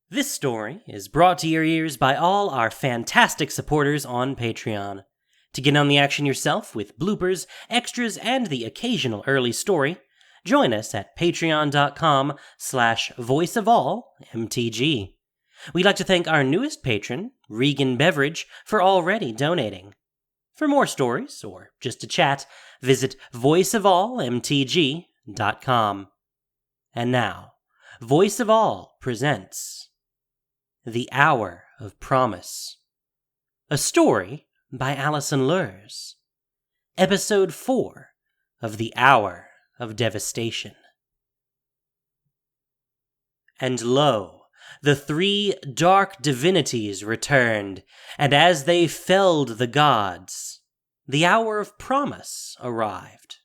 This story is brought to your ears by all our fantastic supporters on Patreon. To get on the action yourself with bloopers, extras, and the occasional early story, join us at patreon.com/voiceofallmtg. We'd like to thank our newest patron, Regan Beveridge, for already donating. For more stories, or just to chat, visit voiceofallmtg.com. And now, Voice of All presents The Hour of Promise, a story by Alison Lurs. Episode 4 of The Hour of Devastation. And lo, the three dark divinities returned, and as they felled the gods, the hour of promise arrived.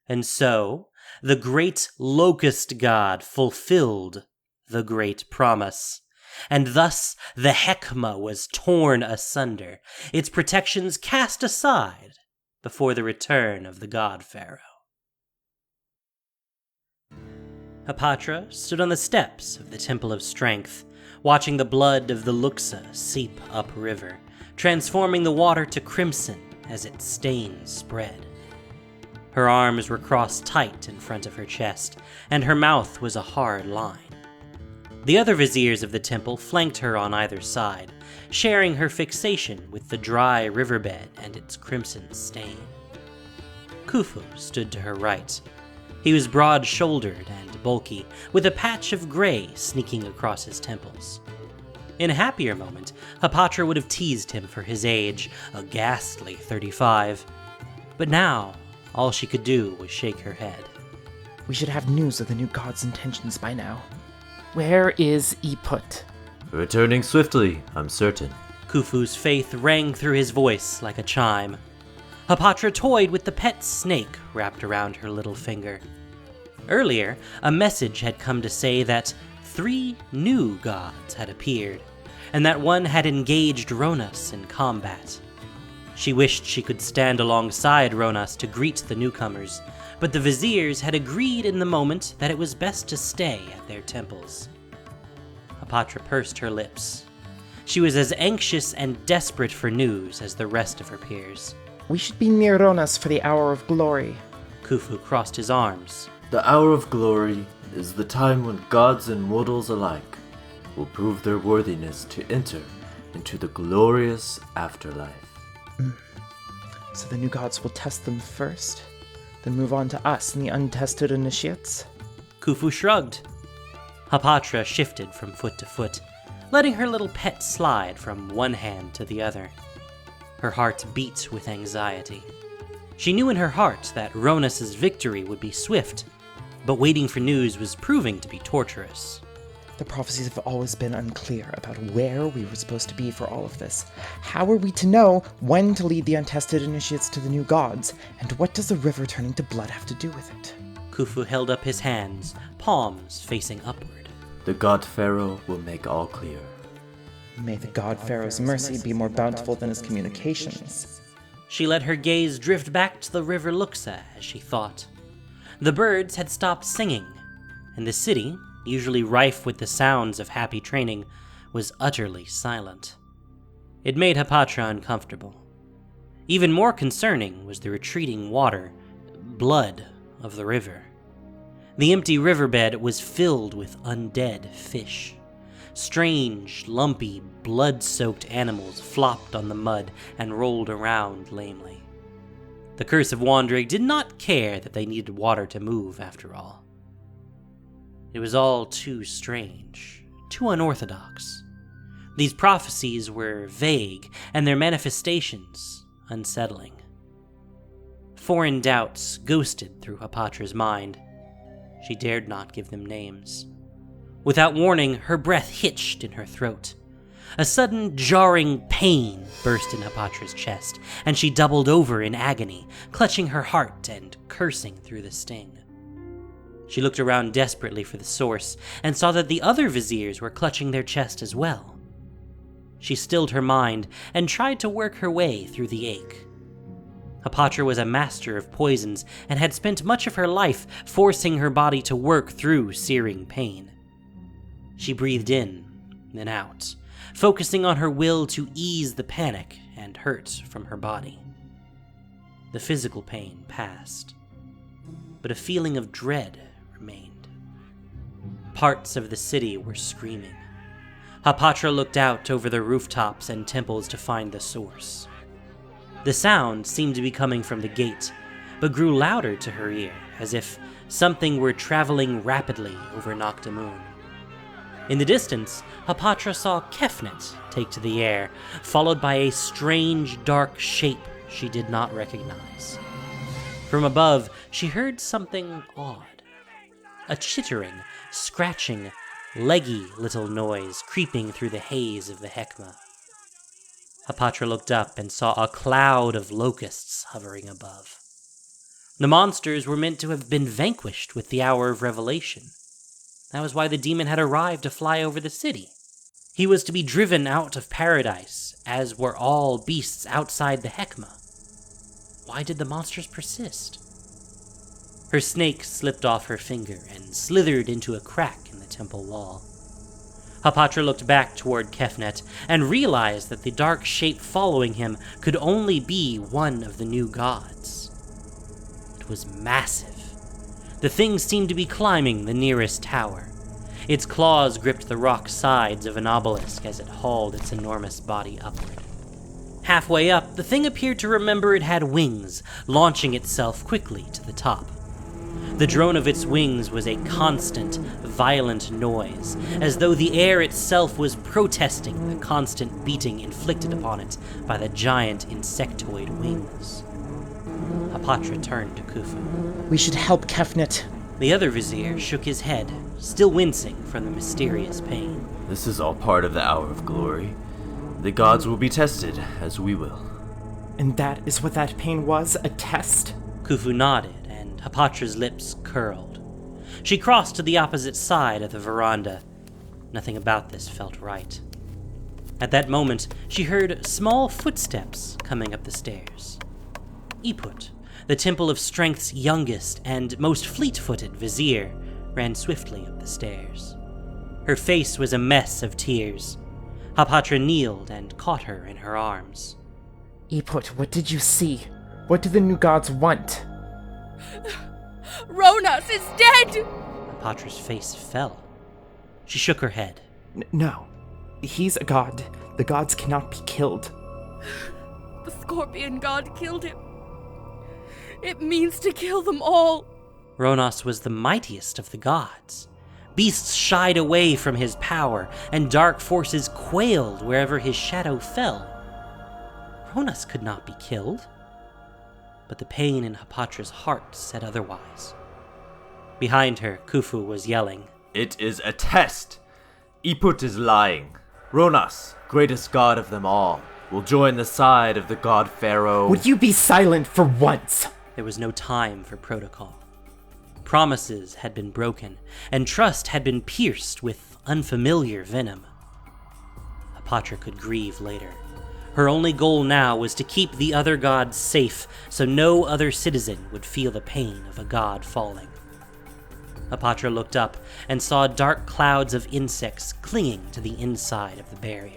And so, the great Locust God fulfilled the great promise. And thus the Hekma was torn asunder, its protections cast aside before the return of the god pharaoh. Hapatra stood on the steps of the Temple of Strength, watching the blood of the Luxa seep upriver, transforming the water to crimson as its stains spread. Her arms were crossed tight in front of her chest, and her mouth was a hard line. The other viziers of the temple flanked her on either side, sharing her fixation with the dry riverbed and its crimson stain. Khufu stood to her right. He was broad-shouldered and bulky, with a patch of gray sneaking across his temples. In a happier moment, Hapatra would have teased him for his age, a ghastly 35. But now, all she could do was shake her head. We should have news of the new god's intentions by now. Where is Iput? Returning swiftly, I'm certain. Khufu's faith rang through his voice like a chime. Hapatra toyed with the pet snake wrapped around her little finger. Earlier, a message had come to say that 3 new gods had appeared, and that one had engaged Ronas in combat. She wished she could stand alongside Ronas to greet the newcomers, but the viziers had agreed in the moment that it was best to stay at their temples. Hapatra pursed her lips. She was as anxious and desperate for news as the rest of her peers. We should be near Ronas for the hour of glory. Khufu crossed his arms. The hour of glory is the time when gods and mortals alike will prove their worthiness to enter into the glorious afterlife. So the new gods will test them first, then move on to us and the untested initiates? Khufu shrugged. Hapatra shifted from foot to foot, letting her little pet slide from one hand to the other. Her heart beat with anxiety. She knew in her heart that Ronas's victory would be swift, but waiting for news was proving to be torturous. The prophecies have always been unclear about where we were supposed to be for all of this. How are we to know when to lead the untested initiates to the new gods, and what does the river turning to blood have to do with it? Khufu held up his hands, palms facing upward. The god pharaoh will make all clear. May the god pharaoh's mercy be more bountiful than his communications. She let her gaze drift back to the river Luxa as she thought. The birds had stopped singing, and the city, usually rife with the sounds of happy training, was utterly silent. It made Hapatra uncomfortable. Even more concerning was the retreating water, blood of the river. The empty riverbed was filled with undead fish. Strange, lumpy, blood-soaked animals flopped on the mud and rolled around lamely. The Curse of Wandering did not care that they needed water to move, after all. It was all too strange, too unorthodox. These prophecies were vague, and their manifestations unsettling. Foreign doubts ghosted through Hapatra's mind. She dared not give them names. Without warning, her breath hitched in her throat. A sudden, jarring pain burst in Hapatra's chest, and she doubled over in agony, clutching her heart and cursing through the sting. She looked around desperately for the source, and saw that the other viziers were clutching their chest as well. She stilled her mind, and tried to work her way through the ache. Hapatra was a master of poisons, and had spent much of her life forcing her body to work through searing pain. She breathed in, then out, focusing on her will to ease the panic and hurt from her body. The physical pain passed, but a feeling of dread remained. Parts of the city were screaming. Hapatra looked out over the rooftops and temples to find the source. The sound seemed to be coming from the gate, but grew louder to her ear, as if something were traveling rapidly over Naktamun. In the distance, Hapatra saw Kefnet take to the air, followed by a strange, dark shape she did not recognize. From above, she heard something odd. A chittering, scratching, leggy little noise creeping through the haze of the Hekma. Hapatra looked up and saw a cloud of locusts hovering above. The monsters were meant to have been vanquished with the hour of revelation. That was why the demon had arrived to fly over the city. He was to be driven out of paradise, as were all beasts outside the Hekma. Why did the monsters persist? Her snake slipped off her finger and slithered into a crack in the temple wall. Hapatra looked back toward Kefnet and realized that the dark shape following him could only be one of the new gods. It was massive. The thing seemed to be climbing the nearest tower. Its claws gripped the rock sides of an obelisk as it hauled its enormous body upward. Halfway up, the thing appeared to remember it had wings, launching itself quickly to the top. The drone of its wings was a constant, violent noise, as though the air itself was protesting the constant beating inflicted upon it by the giant insectoid wings. Hapatra turned to Khufu. We should help Kefnet. The other vizier shook his head, still wincing from the mysterious pain. This is all part of the hour of glory. The gods will be tested, as we will. And that is what that pain was? A test? Khufu nodded, and Hapatra's lips curled. She crossed to the opposite side of the veranda. Nothing about this felt right. At that moment, she heard small footsteps coming up the stairs. Iput, the Temple of Strength's youngest and most fleet-footed vizier, ran swiftly up the stairs. Her face was a mess of tears. Hapatra kneeled and caught her in her arms. Iput, what did you see? What do the new gods want? Ronas is dead! Hapatra's face fell. She shook her head. No. He's a god. The gods cannot be killed. The scorpion god killed him. It means to kill them all. Ronas was the mightiest of the gods. Beasts shied away from his power, and dark forces quailed wherever his shadow fell. Ronas could not be killed. But the pain in Hapatra's heart said otherwise. Behind her, Khufu was yelling. It is a test! Iput is lying. Ronas, greatest god of them all, will join the side of the god pharaoh. Would you be silent for once? There was no time for protocol. Promises had been broken, and trust had been pierced with unfamiliar venom. Hapatra could grieve later. Her only goal now was to keep the other gods safe, so no other citizen would feel the pain of a god falling. Hapatra looked up and saw dark clouds of insects clinging to the inside of the barrier.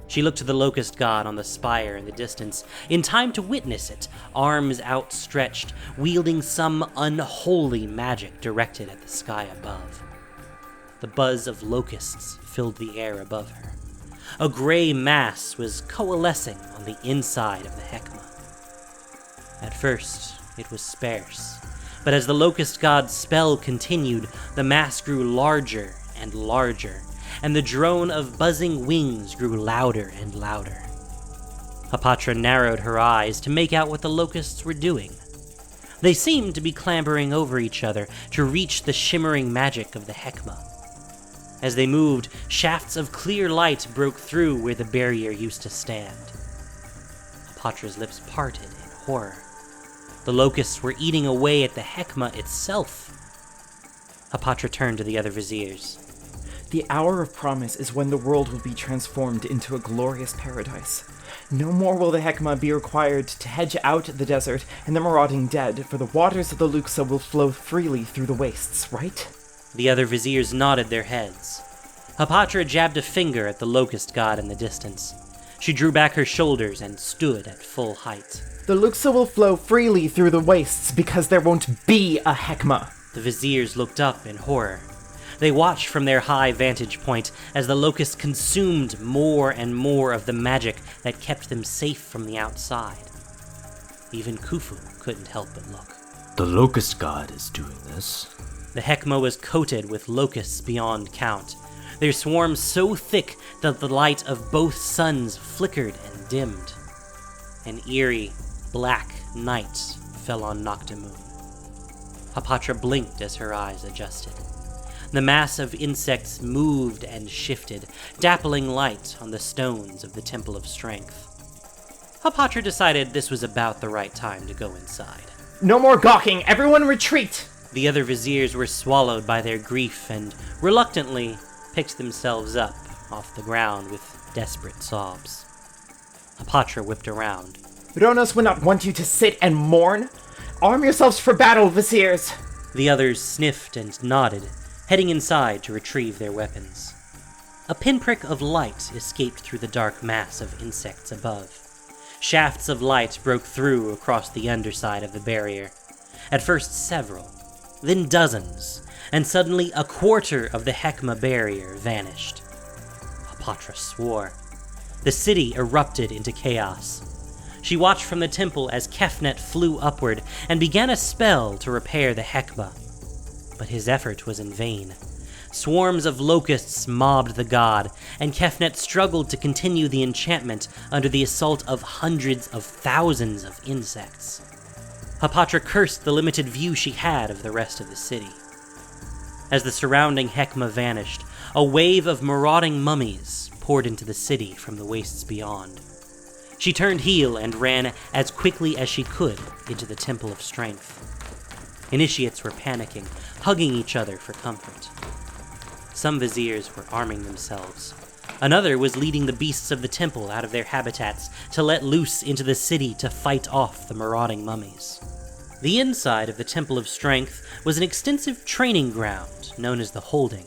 She looked to the Locust God on the spire in the distance, in time to witness it, arms outstretched, wielding some unholy magic directed at the sky above. The buzz of locusts filled the air above her. A gray mass was coalescing on the inside of the Hekma. At first, it was sparse, but as the Locust God's spell continued, the mass grew larger and larger, and the drone of buzzing wings grew louder and louder. Hapatra narrowed her eyes to make out what the locusts were doing. They seemed to be clambering over each other to reach the shimmering magic of the Hekma. As they moved, shafts of clear light broke through where the barrier used to stand. Hapatra's lips parted in horror. The locusts were eating away at the Hekma itself. Hapatra turned to the other viziers. The hour of promise is when the world will be transformed into a glorious paradise. No more will the Hekma be required to hedge out the desert and the marauding dead, for the waters of the Luxa will flow freely through the wastes, right? The other viziers nodded their heads. Hapatra jabbed a finger at the Locust God in the distance. She drew back her shoulders and stood at full height. The Luxa will flow freely through the wastes because there won't be a Hekma. The viziers looked up in horror. They watched from their high vantage point as the Locust consumed more and more of the magic that kept them safe from the outside. Even Khufu couldn't help but look. The Locust God is doing this. The Hekma was coated with locusts beyond count, their swarms so thick that the light of both suns flickered and dimmed. An eerie, black night fell on Naktamun. Hapatra blinked as her eyes adjusted. The mass of insects moved and shifted, dappling light on the stones of the Temple of Strength. Hapatra decided this was about the right time to go inside. No more gawking! Everyone retreat! The other viziers were swallowed by their grief and, reluctantly, picked themselves up off the ground with desperate sobs. Hapatra whipped around. Ronos would not want you to sit and mourn. Arm yourselves for battle, viziers! The others sniffed and nodded, heading inside to retrieve their weapons. A pinprick of light escaped through the dark mass of insects above. Shafts of light broke through across the underside of the barrier. At first several, then dozens, and suddenly a quarter of the Hekma barrier vanished. Hapatra swore. The city erupted into chaos. She watched from the temple as Kefnet flew upward and began a spell to repair the Hekma. But his effort was in vain. Swarms of locusts mobbed the god, and Kefnet struggled to continue the enchantment under the assault of hundreds of thousands of insects. Hapatra cursed the limited view she had of the rest of the city. As the surrounding Hekma vanished, a wave of marauding mummies poured into the city from the wastes beyond. She turned heel and ran as quickly as she could into the Temple of Strength. Initiates were panicking, hugging each other for comfort. Some viziers were arming themselves. Another was leading the beasts of the temple out of their habitats to let loose into the city to fight off the marauding mummies. The inside of the Temple of Strength was an extensive training ground known as the Holding,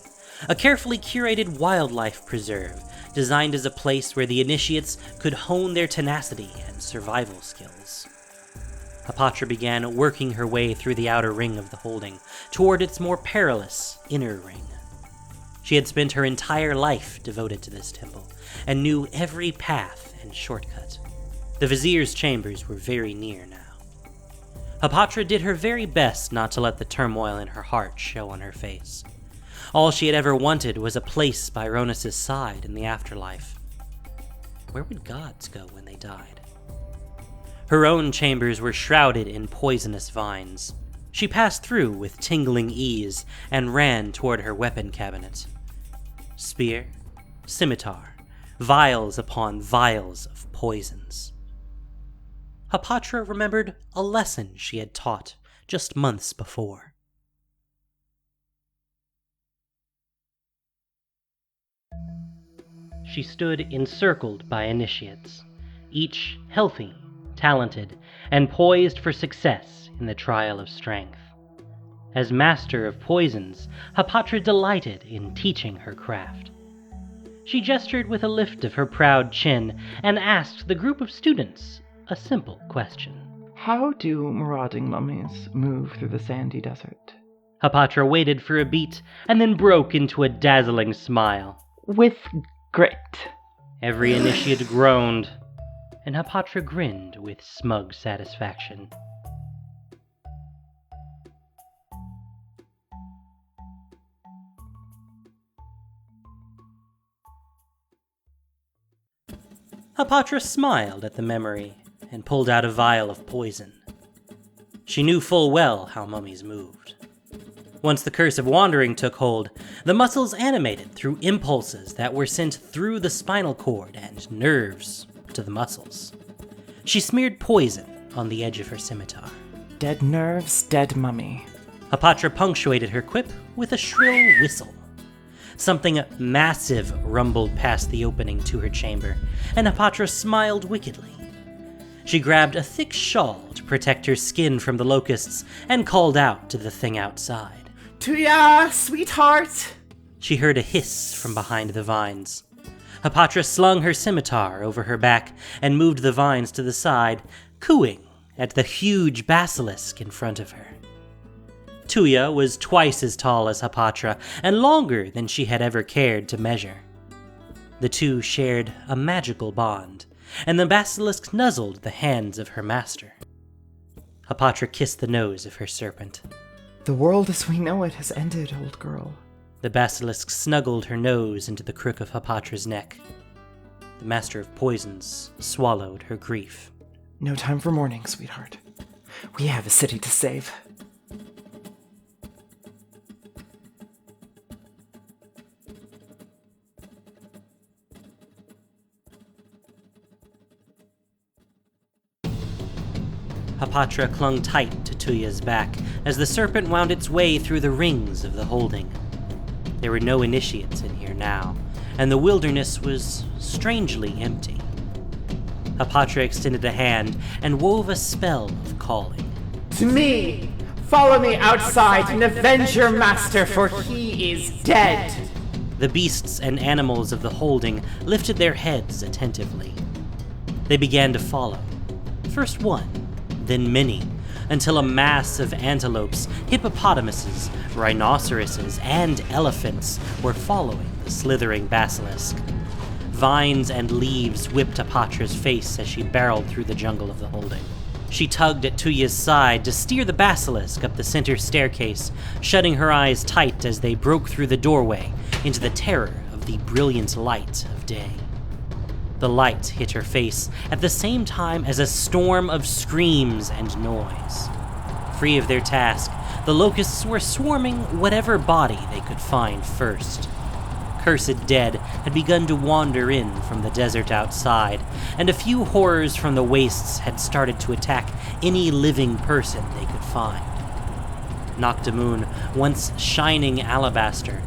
a carefully curated wildlife preserve designed as a place where the initiates could hone their tenacity and survival skills. Hapatra began working her way through the outer ring of the Holding, toward its more perilous inner ring. She had spent her entire life devoted to this temple, and knew every path and shortcut. The vizier's chambers were very near now. Hapatra did her very best not to let the turmoil in her heart show on her face. All she had ever wanted was a place by Ronas' side in the afterlife. Where would gods go when they died? Her own chambers were shrouded in poisonous vines. She passed through with tingling ease and ran toward her weapon cabinet. Spear, scimitar, vials upon vials of poisons. Hapatra remembered a lesson she had taught just months before. She stood encircled by initiates, each healthy, talented, and poised for success in the trial of strength. As master of poisons, Hapatra delighted in teaching her craft. She gestured with a lift of her proud chin and asked the group of students a simple question. How do marauding mummies move through the sandy desert? Hapatra waited for a beat and then broke into a dazzling smile. With grit. Every initiate groaned, and Hapatra grinned with smug satisfaction. Hapatra smiled at the memory and pulled out a vial of poison. She knew full well how mummies moved. Once the curse of wandering took hold, the muscles animated through impulses that were sent through the spinal cord and nerves to the muscles. She smeared poison on the edge of her scimitar. Dead nerves, dead mummy. Hapatra punctuated her quip with a shrill whistle. Something massive rumbled past the opening to her chamber, and Hapatra smiled wickedly. She grabbed a thick shawl to protect her skin from the locusts and called out to the thing outside. To ya, sweetheart! She heard a hiss from behind the vines. Hapatra slung her scimitar over her back and moved the vines to the side, cooing at the huge basilisk in front of her. Tuya was twice as tall as Hapatra and longer than she had ever cared to measure. The two shared a magical bond, and the basilisk nuzzled the hands of her master. Hapatra kissed the nose of her serpent. The world as we know it has ended, old girl. The basilisk snuggled her nose into the crook of Hapatra's neck. The master of poisons swallowed her grief. No time for mourning, sweetheart. We have a city to save. Hapatra clung tight to Tuya's back as the serpent wound its way through the rings of the holding. There were no initiates in here now, and the wilderness was strangely empty. Hapatra extended a hand and wove a spell of calling. To me! Follow me outside and avenge your master, for he is dead! The beasts and animals of the holding lifted their heads attentively. They began to follow. First one, then many, until a mass of antelopes, hippopotamuses, rhinoceroses, and elephants were following the slithering basilisk. Vines and leaves whipped Hapatra's face as she barreled through the jungle of the holding. She tugged at Tuya's side to steer the basilisk up the center staircase, shutting her eyes tight as they broke through the doorway into the terror of the brilliant light of day. The light hit her face at the same time as a storm of screams and noise. Free of their task, the locusts were swarming whatever body they could find first. Cursed dead had begun to wander in from the desert outside, and a few horrors from the wastes had started to attack any living person they could find. Naktamun, once shining alabaster,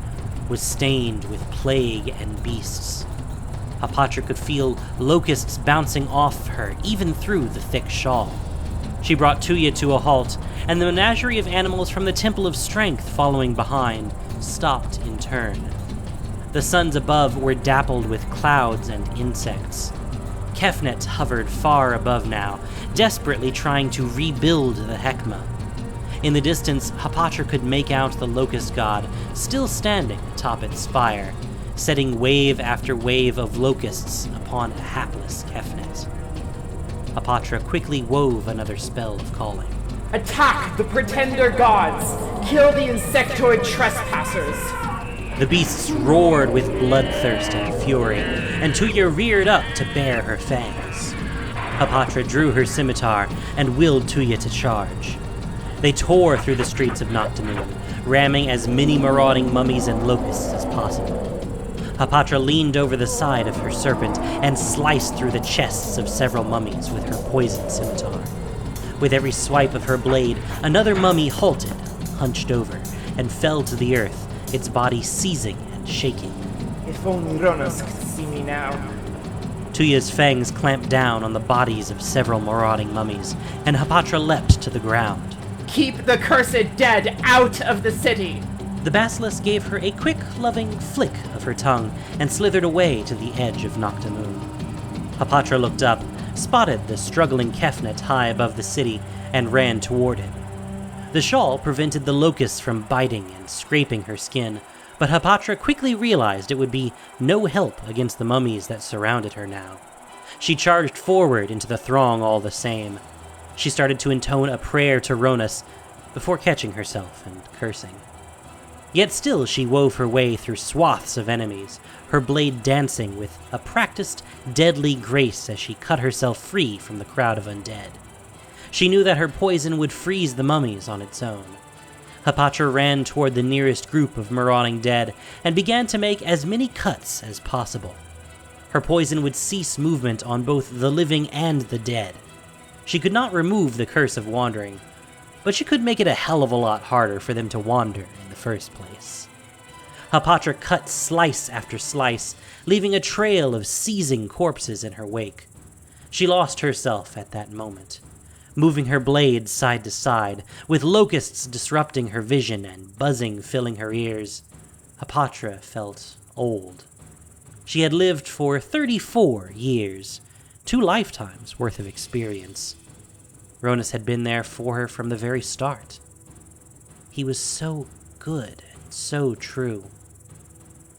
was stained with plague and beasts. Hapatra could feel locusts bouncing off her, even through the thick shawl. She brought Tuya to a halt, and the menagerie of animals from the Temple of Strength following behind stopped in turn. The suns above were dappled with clouds and insects. Kefnet hovered far above now, desperately trying to rebuild the Hekma. In the distance, Hapatra could make out the Locust God, still standing atop its spire, setting wave after wave of locusts upon a hapless Kefnet. Hapatra quickly wove another spell of calling. Attack the pretender gods! Kill the insectoid trespassers! The beasts roared with bloodthirst and fury, and Tuya reared up to bare her fangs. Hapatra drew her scimitar and willed Tuya to charge. They tore through the streets of Naktamun, ramming as many marauding mummies and locusts as possible. Hapatra leaned over the side of her serpent and sliced through the chests of several mummies with her poisoned scimitar. With every swipe of her blade, another mummy halted, hunched over, and fell to the earth, its body seizing and shaking. If only Ronos could see me now. Tuya's fangs clamped down on the bodies of several marauding mummies, and Hapatra leapt to the ground. Keep the cursed dead out of the city! The basilisk gave her a quick, loving flick of her tongue and slithered away to the edge of Naktamun. Hapatra looked up, spotted the struggling Kefnet high above the city, and ran toward it. The shawl prevented the locusts from biting and scraping her skin, but Hapatra quickly realized it would be no help against the mummies that surrounded her now. She charged forward into the throng all the same. She started to intone a prayer to Ronas before catching herself and cursing. Yet still she wove her way through swaths of enemies, her blade dancing with a practiced, deadly grace as she cut herself free from the crowd of undead. She knew that her poison would freeze the mummies on its own. Hapatra ran toward the nearest group of marauding dead and began to make as many cuts as possible. Her poison would cease movement on both the living and the dead. She could not remove the curse of wandering, but she could make it a hell of a lot harder for them to wander in the first place. Hapatra cut slice after slice, leaving a trail of seizing corpses in her wake. She lost herself at that moment, moving her blade side to side, with locusts disrupting her vision and buzzing filling her ears. Hapatra felt old. She had lived for 34 years, 2 lifetimes worth of experience. Ronus had been there for her from the very start. He was so good and so true.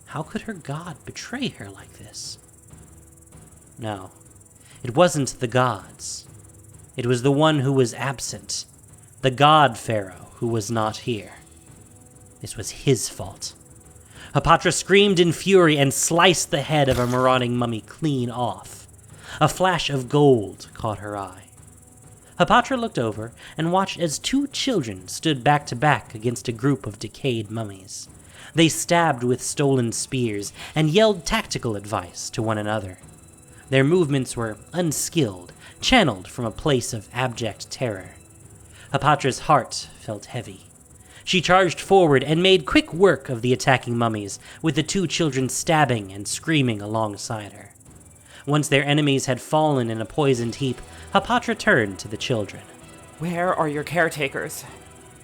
How could her god betray her like this? No, it wasn't the gods. It was the one who was absent, the god pharaoh who was not here. This was his fault. Hapatra screamed in fury and sliced the head of a marauding mummy clean off. A flash of gold caught her eye. Hapatra looked over and watched as 2 children stood back to back against a group of decayed mummies. They stabbed with stolen spears and yelled tactical advice to one another. Their movements were unskilled, channeled from a place of abject terror. Hapatra's heart felt heavy. She charged forward and made quick work of the attacking mummies, with the 2 children stabbing and screaming alongside her. Once their enemies had fallen in a poisoned heap, Hapatra turned to the children. Where are your caretakers?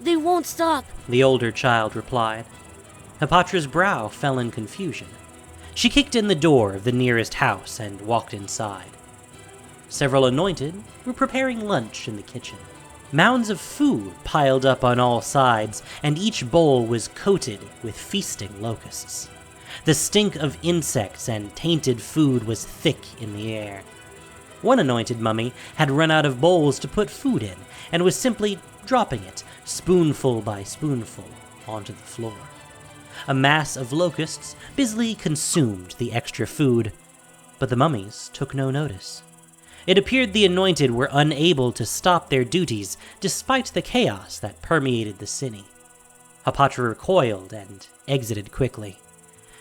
They won't stop. The older child replied. Hapatra's brow fell in confusion. She kicked in the door of the nearest house and walked inside. Several anointed were preparing lunch in the kitchen. Mounds of food piled up on all sides, and each bowl was coated with feasting locusts. The stink of insects and tainted food was thick in the air. One anointed mummy had run out of bowls to put food in, and was simply dropping it, spoonful by spoonful, onto the floor. A mass of locusts busily consumed the extra food, but the mummies took no notice. It appeared the anointed were unable to stop their duties despite the chaos that permeated the city. Hapatra recoiled and exited quickly.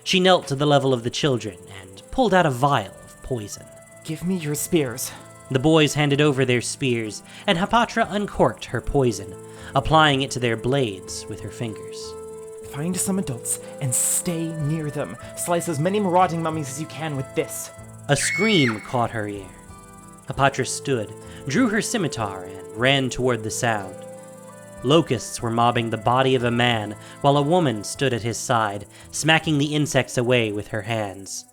She knelt to the level of the children and pulled out a vial of poison. Give me your spears. The boys handed over their spears, and Hapatra uncorked her poison, applying it to their blades with her fingers. Find some adults and stay near them. Slice as many marauding mummies as you can with this. A scream caught her ear. Hapatra stood, drew her scimitar, and ran toward the sound. Locusts were mobbing the body of a man, while a woman stood at his side, smacking the insects away with her hands.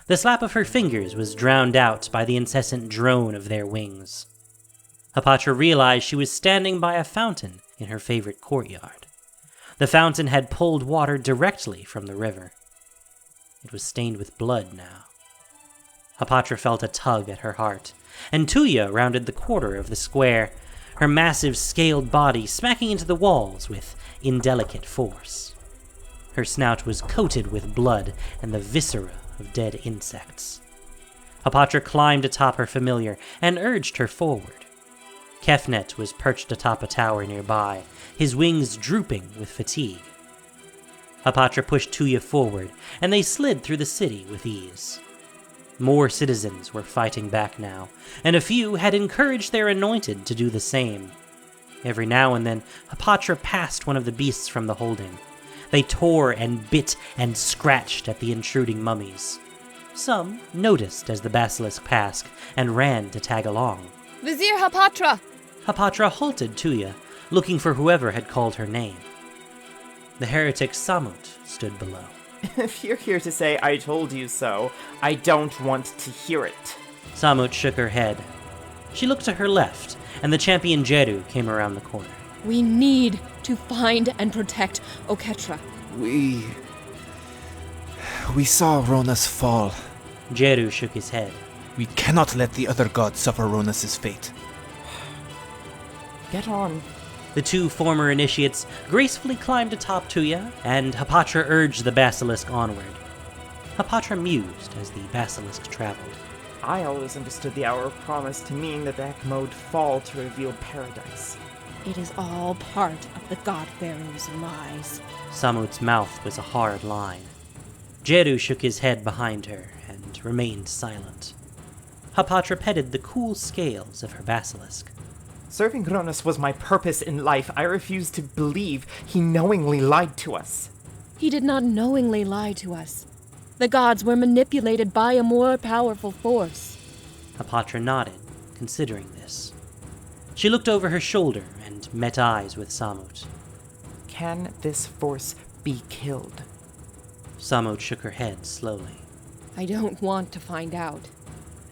The slap of her fingers was drowned out by the incessant drone of their wings. Hapatra realized she was standing by a fountain in her favorite courtyard. The fountain had pulled water directly from the river. It was stained with blood now. Hapatra felt a tug at her heart, and Tuya rounded the quarter of the square, her massive scaled body smacking into the walls with indelicate force. Her snout was coated with blood and the viscera of dead insects. Hapatra climbed atop her familiar and urged her forward. Kefnet was perched atop a tower nearby, his wings drooping with fatigue. Hapatra pushed Tuya forward, and they slid through the city with ease. More citizens were fighting back now, and a few had encouraged their anointed to do the same. Every now and then, Hapatra passed one of the beasts from the holding. They tore and bit and scratched at the intruding mummies. Some noticed as the basilisk passed and ran to tag along. Vizier Hapatra! Hapatra halted Tuya, looking for whoever had called her name. The heretic Samut stood below. If you're here to say I told you so, I don't want to hear it. Samut shook her head. She looked to her left, and the champion Jeru came around the corner. We need to find and protect Oketra. We saw Ronus fall. Jeru shook his head. We cannot let the other gods suffer Ronus's fate. Get on. The 2 former initiates gracefully climbed atop Tuya, and Hapatra urged the basilisk onward. Hapatra mused as the basilisk traveled. I always understood the Hour of Promise to mean that the Hekma would fall to reveal paradise. It is all part of the God Pharaoh's lies. Samut's mouth was a hard line. Jeru shook his head behind her and remained silent. Hapatra petted the cool scales of her basilisk. Serving Ronus was my purpose in life. I refuse to believe he knowingly lied to us. He did not knowingly lie to us. The gods were manipulated by a more powerful force. Hapatra nodded, considering this. She looked over her shoulder and met eyes with Samut. Can this force be killed? Samot shook her head slowly. I don't want to find out.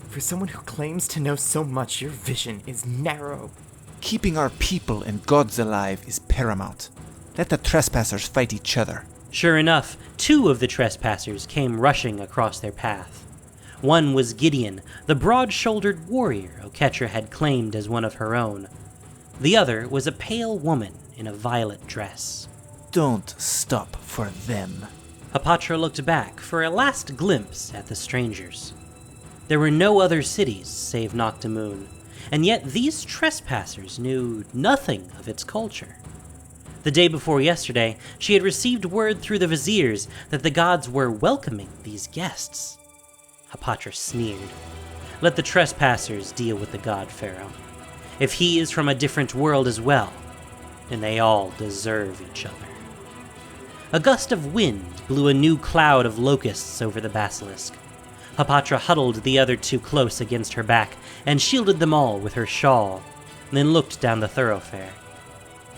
For someone who claims to know so much, your vision is narrow. Keeping our people and gods alive is paramount. Let the trespassers fight each other. Sure enough, 2 of the trespassers came rushing across their path. One was Gideon, the broad-shouldered warrior Oketra had claimed as one of her own. The other was a pale woman in a violet dress. Don't stop for them. Hapatra looked back for a last glimpse at the strangers. There were no other cities save Naktamun, and yet these trespassers knew nothing of its culture. The day before yesterday, she had received word through the viziers that the gods were welcoming these guests. Hapatra sneered. Let the trespassers deal with the god pharaoh. If he is from a different world as well, then they all deserve each other. A gust of wind blew a new cloud of locusts over the basilisk. Hapatra huddled the other 2 close against her back and shielded them all with her shawl, then looked down the thoroughfare.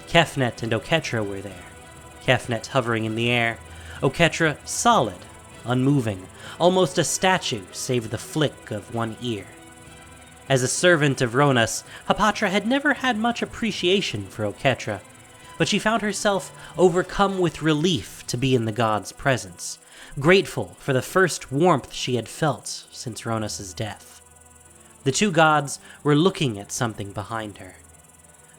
Kefnet and Oketra were there, Kefnet hovering in the air, Oketra solid, unmoving, almost a statue save the flick of one ear. As a servant of Ronas, Hapatra had never had much appreciation for Oketra, but she found herself overcome with relief to be in the god's presence, grateful for the first warmth she had felt since Ronas's death. The 2 gods were looking at something behind her.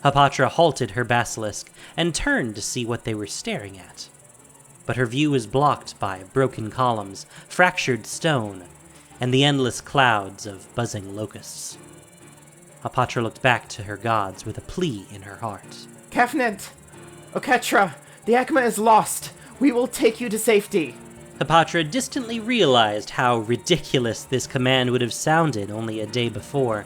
Hapatra halted her basilisk and turned to see what they were staring at. But her view was blocked by broken columns, fractured stone, and the endless clouds of buzzing locusts. Hapatra looked back to her gods with a plea in her heart. Kefnet! Oketra! The Hekma is lost! We will take you to safety! Hapatra distantly realized how ridiculous this command would have sounded only a day before.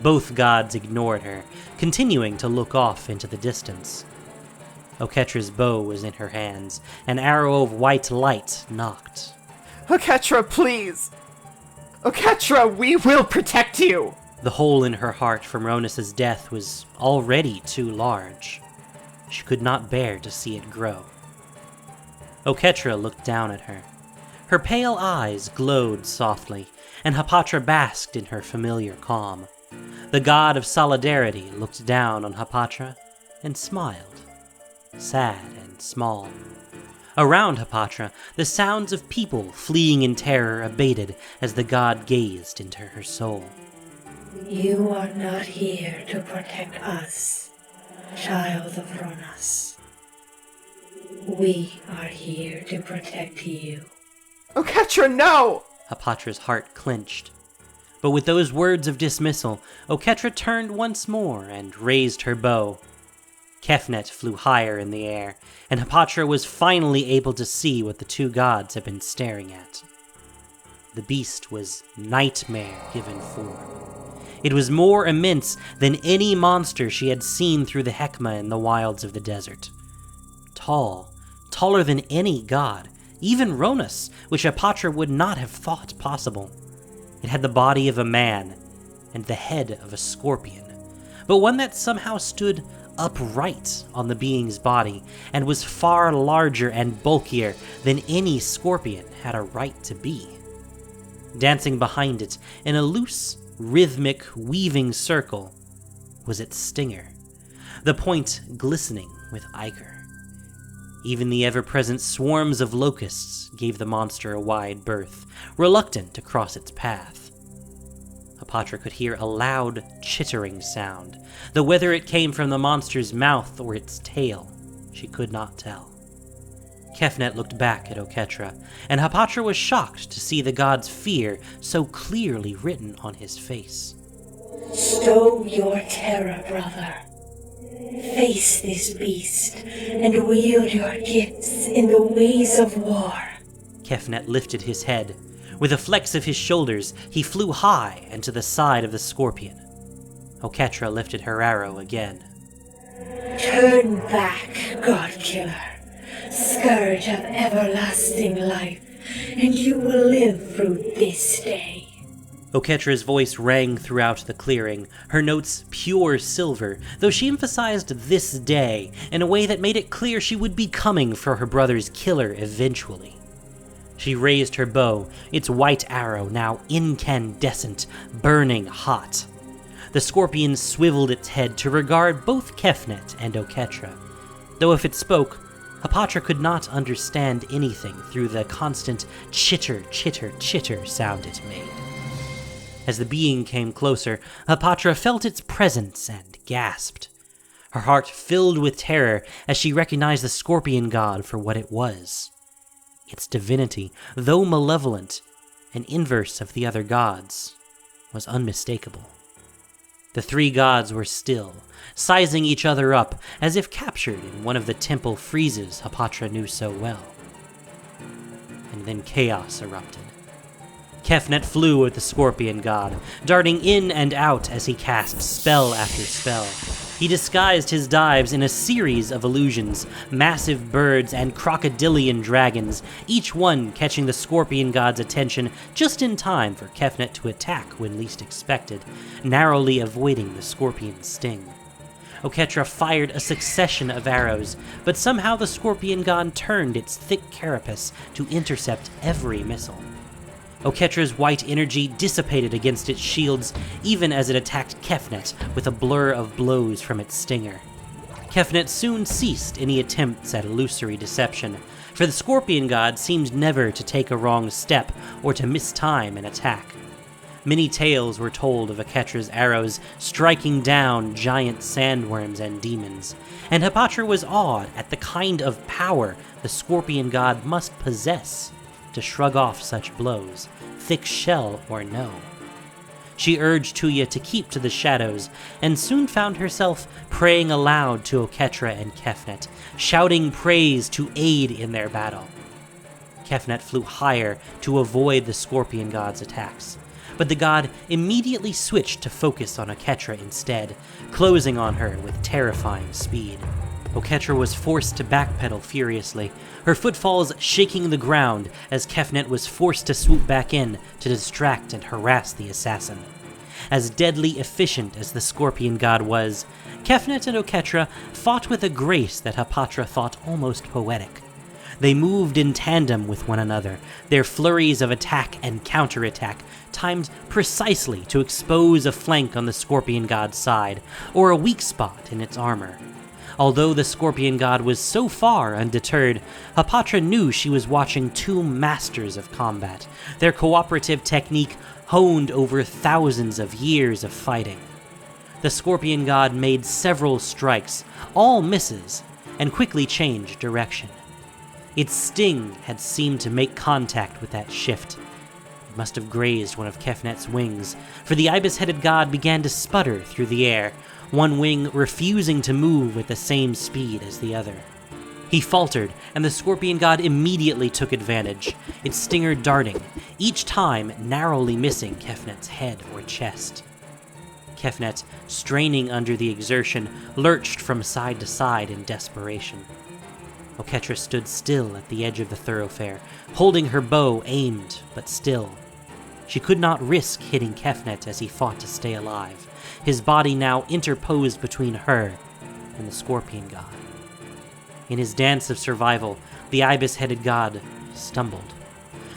Both gods ignored her, continuing to look off into the distance. Oketra's bow was in her hands, an arrow of white light knocked. Oketra, please! Oketra, we will protect you! The hole in her heart from Ronas's death was already too large. She could not bear to see it grow. Oketra looked down at her. Her pale eyes glowed softly, and Hapatra basked in her familiar calm. The god of solidarity looked down on Hapatra and smiled, sad and small. Around Hapatra, the sounds of people fleeing in terror abated as the god gazed into her soul. You are not here to protect us, child of Ronas. We are here to protect you. Oketra, no! Hapatra's heart clenched. But with those words of dismissal, Oketra turned once more and raised her bow. Kefnet flew higher in the air, and Hapatra was finally able to see what the 2 gods had been staring at. The beast was nightmare given form. It was more immense than any monster she had seen through the Hekma in the wilds of the desert. Tall, taller than any god, even Ronas, which Hapatra would not have thought possible. It had the body of a man and the head of a scorpion, but one that somehow stood upright on the being's body and was far larger and bulkier than any scorpion had a right to be. Dancing behind it in a loose, rhythmic, weaving circle was its stinger, the point glistening with ichor. Even the ever-present swarms of locusts gave the monster a wide berth, reluctant to cross its path. Hapatra could hear a loud, chittering sound, though whether it came from the monster's mouth or its tail, she could not tell. Kefnet looked back at Oketra, and Hapatra was shocked to see the god's fear so clearly written on his face. Stow your terror, brother. Face this beast, and wield your gifts in the ways of war. Kefnet lifted his head. With a flex of his shoulders, he flew high and to the side of the scorpion. Oketra lifted her arrow again. Turn back, God-killer. Scourge of everlasting life, and you will live through this day. Oketra's voice rang throughout the clearing, her notes pure silver, though she emphasized this day in a way that made it clear she would be coming for her brother's killer eventually. She raised her bow, its white arrow now incandescent, burning hot. The scorpion swiveled its head to regard both Kefnet and Oketra, though if it spoke, Hapatra could not understand anything through the constant chitter, chitter, chitter sound it made. As the being came closer, Hapatra felt its presence and gasped. Her heart filled with terror as she recognized the scorpion god for what it was. Its divinity, though malevolent, an inverse of the other gods, was unmistakable. The three gods were still, sizing each other up as if captured in one of the temple freezes Hapatra knew so well. And then chaos erupted. Kefnet flew at the scorpion god, darting in and out as he cast spell after spell. He disguised his dives in a series of illusions, massive birds and crocodilian dragons, each one catching the scorpion god's attention just in time for Kefnet to attack when least expected, narrowly avoiding the scorpion's sting. Oketra fired a succession of arrows, but somehow the scorpion god turned its thick carapace to intercept every missile. Oketra's white energy dissipated against its shields, even as it attacked Kefnet with a blur of blows from its stinger. Kefnet soon ceased any attempts at illusory deception, for the scorpion god seemed never to take a wrong step or to mistime an attack. Many tales were told of Oketra's arrows striking down giant sandworms and demons, and Hapatra was awed at the kind of power the scorpion god must possess to shrug off such blows, thick shell or no. She urged Tuya to keep to the shadows, and soon found herself praying aloud to Oketra and Kefnet, shouting praise to aid in their battle. Kefnet flew higher to avoid the scorpion god's attacks, but the god immediately switched to focus on Oketra instead, closing on her with terrifying speed. Oketra was forced to backpedal furiously, her footfalls shaking the ground as Kefnet was forced to swoop back in to distract and harass the assassin. As deadly efficient as the scorpion god was, Kefnet and Oketra fought with a grace that Hapatra thought almost poetic. They moved in tandem with one another, their flurries of attack and counterattack timed precisely to expose a flank on the scorpion god's side, or a weak spot in its armor. Although the scorpion god was so far undeterred, Hapatra knew she was watching two masters of combat, their cooperative technique honed over thousands of years of fighting. The scorpion god made several strikes, all misses, and quickly changed direction. Its sting had seemed to make contact with that shift. It must have grazed one of Kefnet's wings, for the ibis-headed god began to sputter through the air, one wing refusing to move with the same speed as the other. He faltered, and the scorpion god immediately took advantage, its stinger darting, each time narrowly missing Kefnet's head or chest. Kefnet, straining under the exertion, lurched from side to side in desperation. Oketra stood still at the edge of the thoroughfare, holding her bow aimed, but still. She could not risk hitting Kefnet as he fought to stay alive, his body now interposed between her and the scorpion god. In his dance of survival, the ibis-headed god stumbled.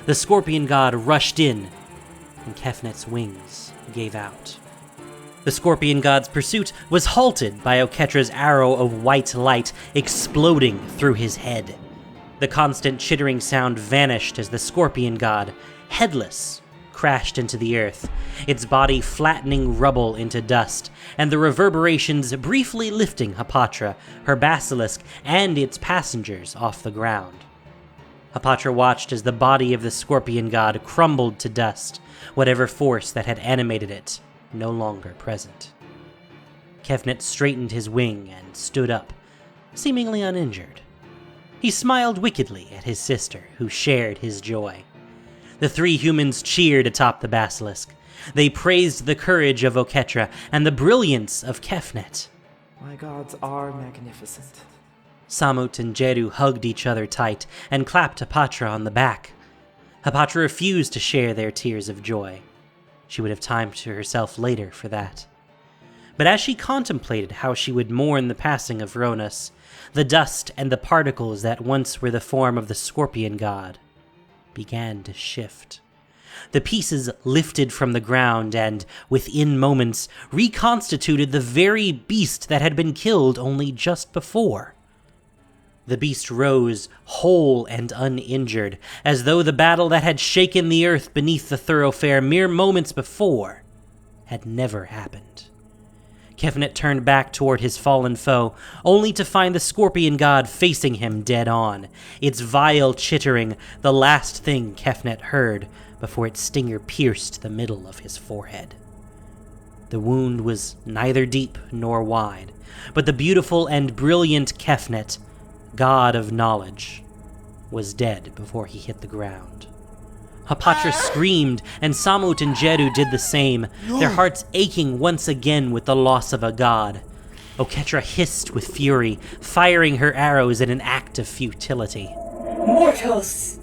The scorpion god rushed in, and Kefnet's wings gave out. The scorpion god's pursuit was halted by Oketra's arrow of white light exploding through his head. The constant chittering sound vanished as the scorpion god, headless, crashed into the earth, its body flattening rubble into dust, and the reverberations briefly lifting Hapatra, her basilisk, and its passengers off the ground. Hapatra watched as the body of the scorpion god crumbled to dust, whatever force that had animated it no longer present. Kefnet straightened his wing and stood up, seemingly uninjured. He smiled wickedly at his sister, who shared his joy. The three humans cheered atop the basilisk. They praised the courage of Oketra and the brilliance of Kefnet. My gods are magnificent. Samut and Jeru hugged each other tight and clapped Hapatra on the back. Hapatra refused to share their tears of joy. She would have time to herself later for that. But as she contemplated how she would mourn the passing of Ronas, the dust and the particles that once were the form of the scorpion god began to shift. The pieces lifted from the ground and, within moments, reconstituted the very beast that had been killed only just before. The beast rose, whole and uninjured, as though the battle that had shaken the earth beneath the thoroughfare mere moments before had never happened. Kefnet turned back toward his fallen foe, only to find the Scorpion God facing him dead on, its vile chittering the last thing Kefnet heard before its stinger pierced the middle of his forehead. The wound was neither deep nor wide, but the beautiful and brilliant Kefnet, God of knowledge, was dead before he hit the ground. Hapatra screamed, and Samut and Jeru did the same, their hearts aching once again with the loss of a god. Oketra hissed with fury, firing her arrows in an act of futility. Mortals,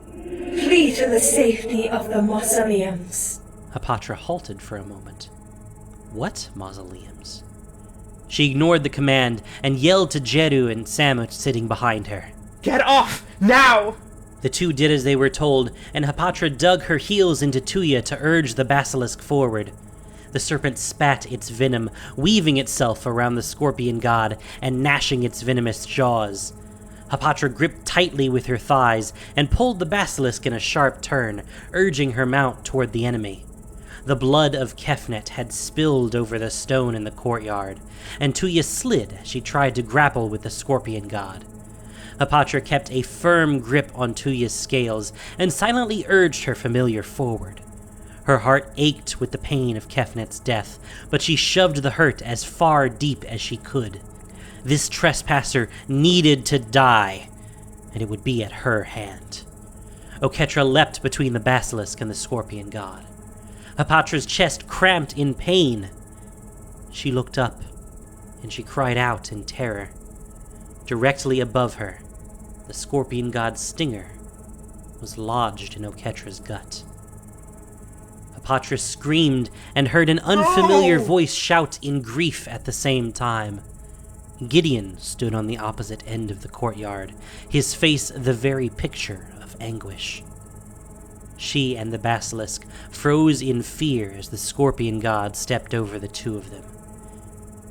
flee to the safety of the mausoleums. Hapatra halted for a moment. What mausoleums? She ignored the command and yelled to Jeru and Samut sitting behind her. Get off, now! The two did as they were told, and Hapatra dug her heels into Tuya to urge the basilisk forward. The serpent spat its venom, weaving itself around the Scorpion God and gnashing its venomous jaws. Hapatra gripped tightly with her thighs and pulled the basilisk in a sharp turn, urging her mount toward the enemy. The blood of Kefnet had spilled over the stone in the courtyard, and Tuya slid as she tried to grapple with the Scorpion God. Hapatra kept a firm grip on Tuya's scales and silently urged her familiar forward. Her heart ached with the pain of Kefnet's death, but she shoved the hurt as far deep as she could. This trespasser needed to die, and it would be at her hand. Oketra leapt between the basilisk and the Scorpion God. Hapatra's chest cramped in pain. She looked up, and she cried out in terror. Directly above her, the Scorpion God's stinger was lodged in Oketra's gut. Hapatra screamed and heard an unfamiliar voice shout in grief at the same time. Gideon stood on the opposite end of the courtyard, his face the very picture of anguish. She and the basilisk froze in fear as the Scorpion God stepped over the two of them.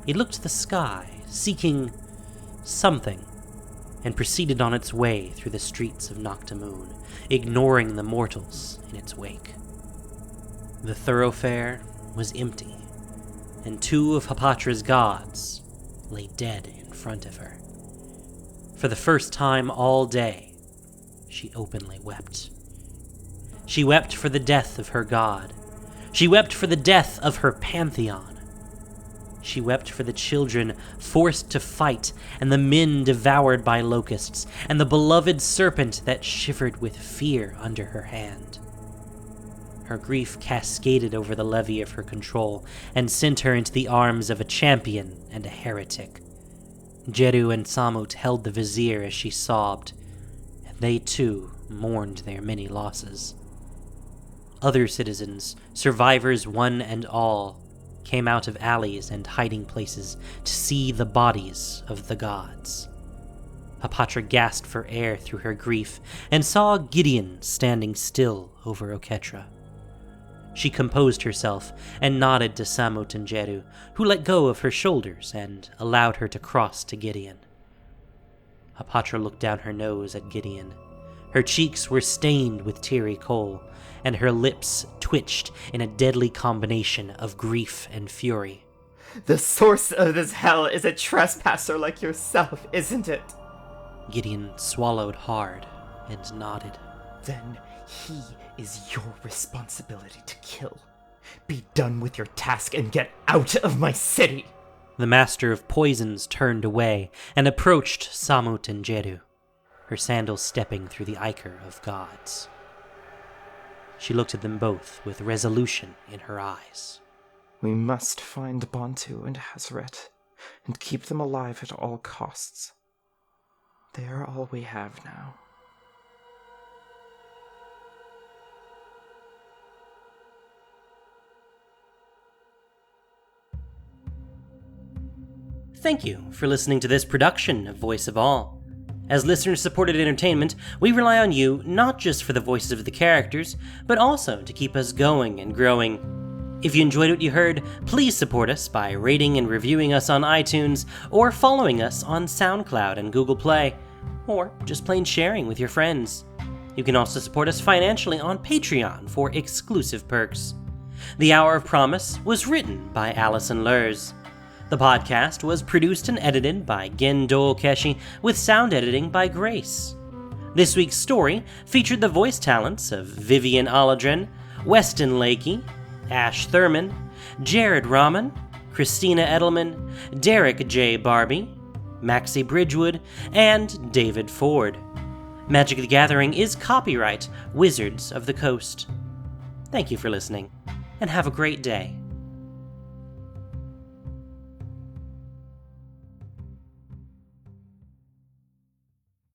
It looked to the sky, seeking something, and proceeded on its way through the streets of Naktamun, ignoring the mortals in its wake. The thoroughfare was empty, and two of Hapatra's gods lay dead in front of her. For the first time all day, she openly wept. She wept for the death of her god. She wept for the death of her pantheon. She wept for the children forced to fight, and the men devoured by locusts, and the beloved serpent that shivered with fear under her hand. Her grief cascaded over the levy of her control, and sent her into the arms of a champion and a heretic. Jeru and Samut held the Vizier as she sobbed, and they too mourned their many losses. Other citizens, survivors one and all, came out of alleys and hiding places to see the bodies of the gods. Hapatra gasped for air through her grief and saw Gideon standing still over Oketra. She composed herself and nodded to Samut and Jeru, who let go of her shoulders and allowed her to cross to Gideon. Hapatra looked down her nose at Gideon. Her cheeks were stained with teary kohl, and her lips twitched in a deadly combination of grief and fury. The source of this hell is a trespasser like yourself, isn't it? Gideon swallowed hard and nodded. Then he is your responsibility to kill. Be done with your task and get out of my city! The Master of Poisons turned away and approached Samut and Jeru, her sandals stepping through the ichor of gods. She looked at them both with resolution in her eyes. We must find Bantu and Hazret, and keep them alive at all costs. They are all we have now. Thank you for listening to this production of Voice of All. As listener-supported entertainment, we rely on you not just for the voices of the characters, but also to keep us going and growing. If you enjoyed what you heard, please support us by rating and reviewing us on iTunes, or following us on SoundCloud and Google Play, or just plain sharing with your friends. You can also support us financially on Patreon for exclusive perks. The Hour of Promise was written by Allison Lurs. The podcast was produced and edited by Gen Dole Keshi, with sound editing by Grace. This week's story featured the voice talents of Vivian Olodren, Weston Lakey, Ash Thurman, Jared Rahman, Christina Edelman, Derek J. Barbie, Maxie Bridgewood, and David Ford. Magic the Gathering is copyright Wizards of the Coast. Thank you for listening, and have a great day.